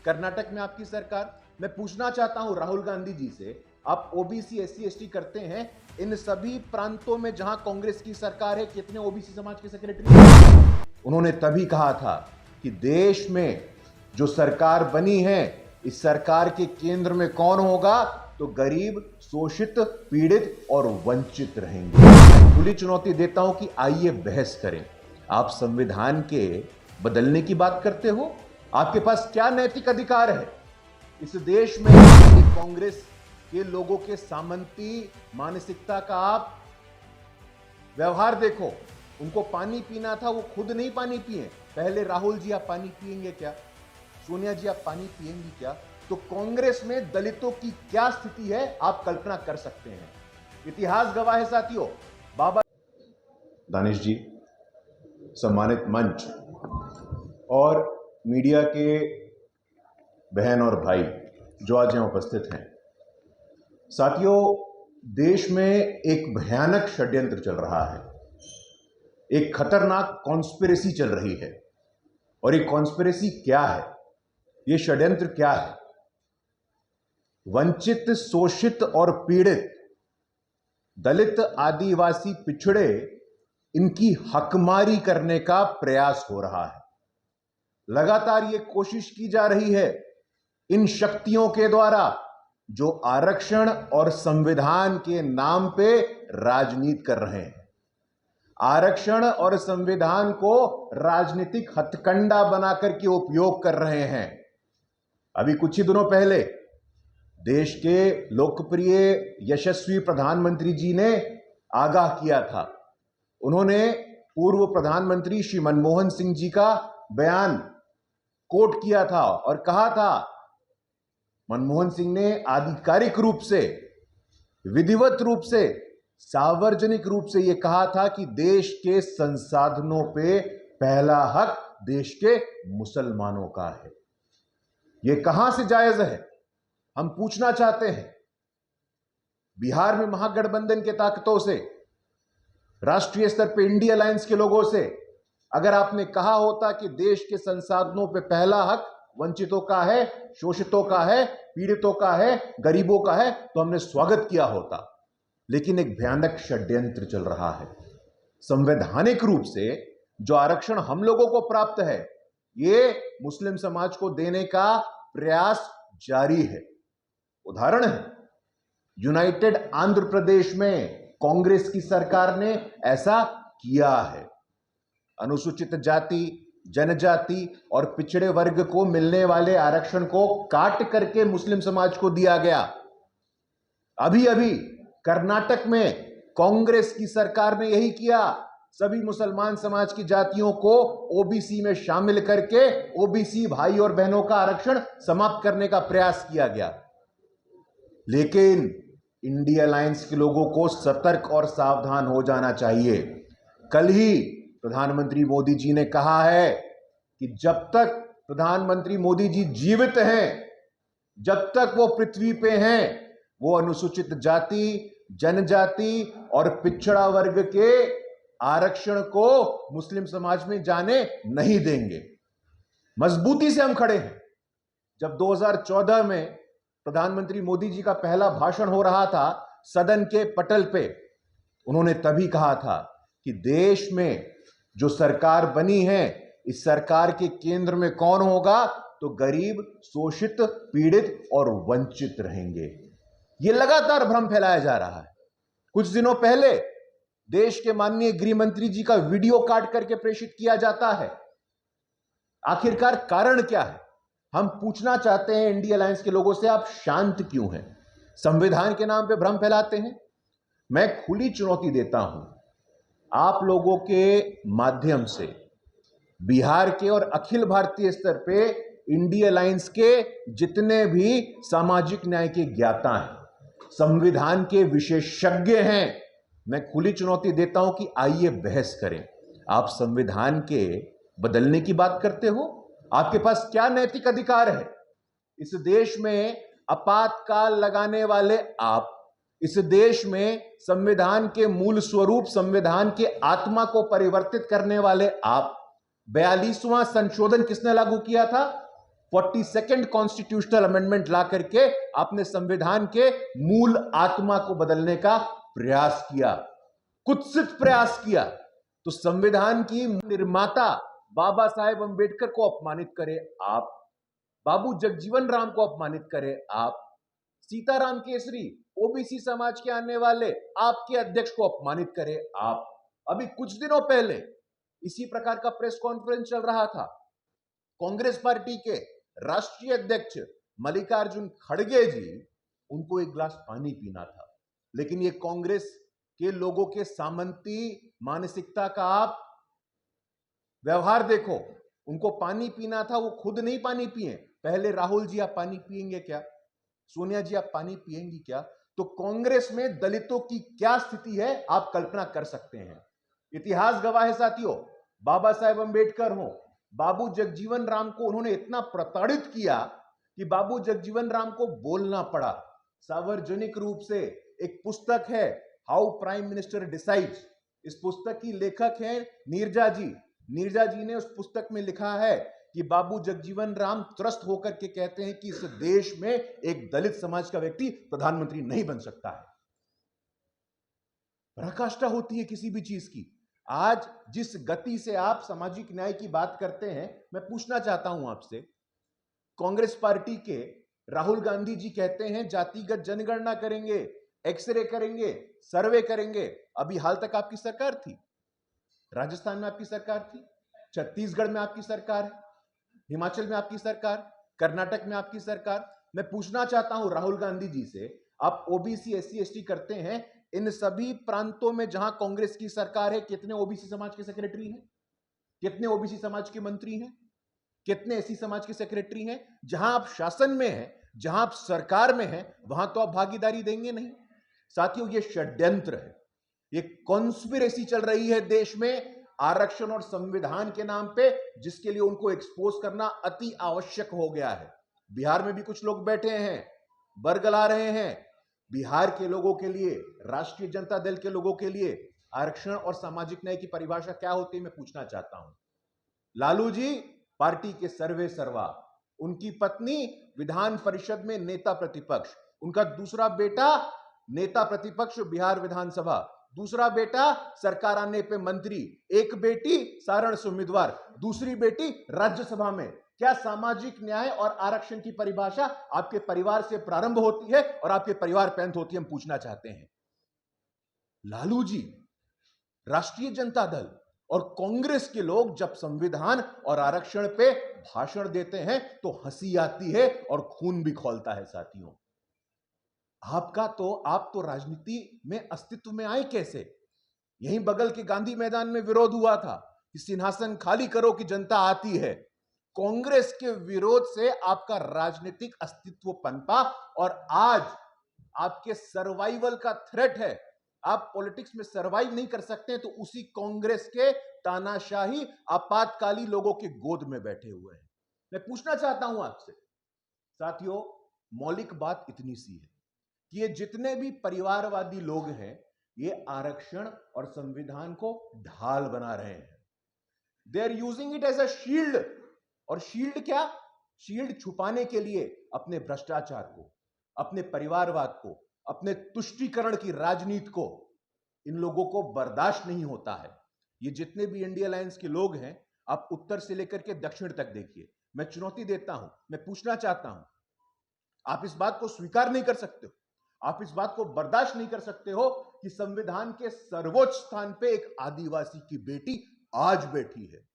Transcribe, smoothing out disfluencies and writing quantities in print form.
कर्नाटक में आपकी सरकार। मैं पूछना चाहता हूं राहुल गांधी जी से, आप ओबीसी एससी एसटी करते हैं, इन सभी प्रांतों में जहां कांग्रेस की सरकार है कितने ओबीसी समाज के सेक्रेटरी? उन्होंने तभी कहा था कि देश में जो सरकार बनी है, इस सरकार के केंद्र में कौन होगा? तो गरीब, शोषित, पीड़ित और वंचित रहेंगे। खुली चुनौती देता हूं कि आइए बहस करें। आप संविधान के बदलने की बात करते हो, आपके पास क्या नैतिक अधिकार है? इस देश में कांग्रेस के लोगों के सामंती मानसिकता का आप व्यवहार देखो। उनको पानी पीना था, वो खुद नहीं पानी पिए। पहले राहुल जी आप पानी पिएंगे क्या? सोनिया जी आप पानी पिएंगी क्या? तो कांग्रेस में दलितों की क्या स्थिति है आप कल्पना कर सकते हैं। इतिहास गवाह है साथियों। बाबा दानिश जी, सम्मानित मंच और मीडिया के बहन और भाई जो आज यहां उपस्थित हैं, साथियों, देश में एक भयानक षड्यंत्र चल रहा है, एक खतरनाक कॉन्स्पिरेसी चल रही है। और ये कॉन्स्पिरेसी क्या है, ये षड्यंत्र क्या है? वंचित, शोषित और पीड़ित दलित, आदिवासी, पिछड़े, इनकी हकमारी करने का प्रयास हो रहा है। लगातार ये कोशिश की जा रही है इन शक्तियों के द्वारा जो आरक्षण और संविधान के नाम पे राजनीति कर रहे हैं, आरक्षण और संविधान को राजनीतिक हथकंडा बनाकर के उपयोग कर रहे हैं। अभी कुछ ही दिनों पहले देश के लोकप्रिय यशस्वी प्रधानमंत्री जी ने आगाह किया था। उन्होंने पूर्व प्रधानमंत्री श्री मनमोहन सिंह जी का बयान कोट किया था और कहा था, मनमोहन सिंह ने आधिकारिक रूप से, विधिवत रूप से, सार्वजनिक रूप से यह कहा था कि देश के संसाधनों पे पहला हक देश के मुसलमानों का है। यह कहां से जायज है? हम पूछना चाहते हैं। बिहार में महागठबंधन के ताकतों से, राष्ट्रीय स्तर पे इंडिया अलायंस के लोगों से अगर आपने कहा होता कि देश के संसाधनों पे पहला हक वंचितों का है, शोषितों का है, पीड़ितों का है, गरीबों का है, तो हमने स्वागत किया होता। लेकिन एक भयानक षड्यंत्र चल रहा है। संवैधानिक रूप से जो आरक्षण हम लोगों को प्राप्त है, ये मुस्लिम समाज को देने का प्रयास जारी है। उदाहरण है, यूनाइटेड आंध्र प्रदेश में कांग्रेस की सरकार ने ऐसा किया है। अनुसूचित जाति, जनजाति और पिछड़े वर्ग को मिलने वाले आरक्षण को काट करके मुस्लिम समाज को दिया गया। अभी अभी कर्नाटक में कांग्रेस की सरकार ने यही किया। सभी मुसलमान समाज की जातियों को ओबीसी में शामिल करके ओबीसी भाई और बहनों का आरक्षण समाप्त करने का प्रयास किया गया। लेकिन इंडिया अलायंस के लोगों को सतर्क और सावधान हो जाना चाहिए। कल ही प्रधानमंत्री मोदी जी ने कहा है कि जब तक प्रधानमंत्री मोदी जी जीवित हैं, जब तक वो पृथ्वी पे हैं, वो अनुसूचित जाति, जनजाति और पिछड़ा वर्ग के आरक्षण को मुस्लिम समाज में जाने नहीं देंगे। मजबूती से हम खड़े हैं। जब 2014 में प्रधानमंत्री मोदी जी का पहला भाषण हो रहा था सदन के पटल पे, उन्होंने तभी कहा था कि देश में जो सरकार बनी है, इस सरकार के केंद्र में कौन होगा? तो गरीब, शोषित, पीड़ित और वंचित रहेंगे। यह लगातार भ्रम फैलाया जा रहा है। कुछ दिनों पहले देश के माननीय गृह मंत्री जी का वीडियो काट करके प्रेषित किया जाता है। आखिरकार कारण क्या है? हम पूछना चाहते हैं इंडिया अलायंस के लोगों से, आप शांत क्यों हैं? संविधान के नाम पे भ्रम फैलाते हैं। मैं खुली चुनौती देता हूं, आप लोगों के माध्यम से बिहार के और अखिल भारतीय स्तर पे इंडिया अलायंस के जितने भी सामाजिक न्याय के ज्ञाता हैं, संविधान के विशेषज्ञ हैं, मैं खुली चुनौती देता हूं कि आइए बहस करें। आप संविधान के बदलने की बात करते हो, आपके पास क्या नैतिक अधिकार है? इस देश में आपातकाल लगाने वाले आप, इस देश में संविधान के मूल स्वरूप, संविधान के आत्मा को परिवर्तित करने वाले आप, 42वां संशोधन किसने लागू किया था? 42nd कॉन्स्टिट्यूशनल अमेंडमेंट ला करके आपने संविधान के मूल आत्मा को बदलने का प्रयास किया, कुत्सित प्रयास किया। तो संविधान की निर्माता बाबा साहेब अंबेडकर को अपमानित करे आप, बाबू जगजीवन राम को अपमानित करे आप, सीताराम केसरी ओबीसी समाज के आने वाले आपके अध्यक्ष को अपमानित करे आप। अभी कुछ दिनों पहले इसी प्रकार का प्रेस कॉन्फ्रेंस चल रहा था। कांग्रेस पार्टी के राष्ट्रीय अध्यक्ष मल्लिकार्जुन खड़गे जी, उनको एक गिलास पानी पीना था, लेकिन ये कांग्रेस के लोगों के सामंती मानसिकता का आप व्यवहार देखो। उनको पानी पीना था, वो खुद नहीं पानी पिए। पहले राहुल जी आप पानी पिएंगे क्या? सोनिया जी आप पानी पिएंगी क्या? तो कांग्रेस में दलितों की क्या स्थिति है आप कल्पना कर सकते हैं। इतिहास गवाह है साथियों, बाबा साहेब अंबेडकर हो, बाबू जगजीवन राम को उन्होंने इतना प्रताड़ित किया कि बाबू जगजीवन राम को बोलना पड़ा। सार्वजनिक रूप से एक पुस्तक है हाउ प्राइम मिनिस्टर डिसाइड्स, इस पुस्तक की लेखक है नीरजा जी। नीरजा जी ने उस पुस्तक में लिखा है कि बाबू जगजीवन राम त्रस्त होकर के कहते हैं कि इस देश में एक दलित समाज का व्यक्ति प्रधानमंत्री नहीं बन सकता है। पराकाष्ठा होती है किसी भी चीज की। आज जिस गति से आप सामाजिक न्याय की बात करते हैं, मैं पूछना चाहता हूं आपसे, कांग्रेस पार्टी के राहुल गांधी जी कहते हैं जातिगत जनगणना करेंगे, एक्सरे करेंगे, सर्वे करेंगे। अभी हाल तक आपकी सरकार थी, राजस्थान में आपकी सरकार थी, छत्तीसगढ़ में आपकी सरकार है, हिमाचल में आपकी सरकार, कर्नाटक में आपकी सरकार। मैं पूछना चाहता हूं राहुल गांधी जी से, आप ओबीसी एससी एसटी करते हैं, इन सभी प्रांतों में जहां कांग्रेस की सरकार है कितने ओबीसी समाज के सेक्रेटरी हैं? कितने ओबीसी समाज के मंत्री हैं? कितने एससी समाज के सेक्रेटरी हैं? जहां आप शासन में हैं, जहां आप सरकार में हैं, वहां तो आप भागीदारी देंगे नहीं। साथियों, ये षड्यंत्र है, ये कॉन्स्पिरेसी चल रही है देश में आरक्षण और संविधान के नाम पे, जिसके लिए उनको एक्सपोज करना अति आवश्यक हो गया है। बिहार में भी कुछ लोग बैठे हैं, बरगला रहे हैं। बिहार के लोगों के लिए, राष्ट्रीय जनता दल के लोगों के लिए आरक्षण और सामाजिक न्याय की परिभाषा क्या होती है, मैं पूछना चाहता हूं। लालू जी पार्टी के सर्वे सर्वा, उनकी पत्नी विधान परिषद में नेता प्रतिपक्ष, उनका दूसरा बेटा नेता प्रतिपक्ष बिहार विधानसभा, दूसरा बेटा सरकार आने पे मंत्री, एक बेटी सारण से उम्मीदवार, दूसरी बेटी राज्यसभा में। क्या सामाजिक न्याय और आरक्षण की परिभाषा आपके परिवार से प्रारंभ होती है और आपके परिवार पे अंत होती है? हम पूछना चाहते हैं। लालू जी, राष्ट्रीय जनता दल और कांग्रेस के लोग जब संविधान और आरक्षण पे भाषण देते हैं तो हंसी आती है और खून भी खौलता है। साथियों, आप तो राजनीति में अस्तित्व में आए कैसे? यहीं बगल के गांधी मैदान में विरोध हुआ था कि सिंहासन खाली करो कि जनता आती है। कांग्रेस के विरोध से आपका राजनीतिक अस्तित्व पनपा और आज आपके सर्वाइवल का थ्रेट है। आप पॉलिटिक्स में सर्वाइव नहीं कर सकते तो उसी कांग्रेस के तानाशाही आपातकाली लोगों के गोद में बैठे हुए हैं। मैं पूछना चाहता हूं आपसे साथियों, मौलिक बात इतनी सी है कि ये जितने भी परिवारवादी लोग हैं, ये आरक्षण और संविधान को ढाल बना रहे हैं। They are using it as a shield. और शील्ड क्या? शील्ड छुपाने के लिए अपने भ्रष्टाचार को, अपने परिवारवाद को, अपने तुष्टीकरण की राजनीति को। इन लोगों को बर्दाश्त नहीं होता है। ये जितने भी इंडिया अलायंस के लोग हैं, आप उत्तर से लेकर के दक्षिण तक देखिए। मैं चुनौती देता हूं, मैं पूछना चाहता हूं, आप इस बात को स्वीकार नहीं कर सकते हो, आप इस बात को बर्दाश्त नहीं कर सकते हो कि संविधान के सर्वोच्च स्थान पे एक आदिवासी की बेटी आज बैठी है।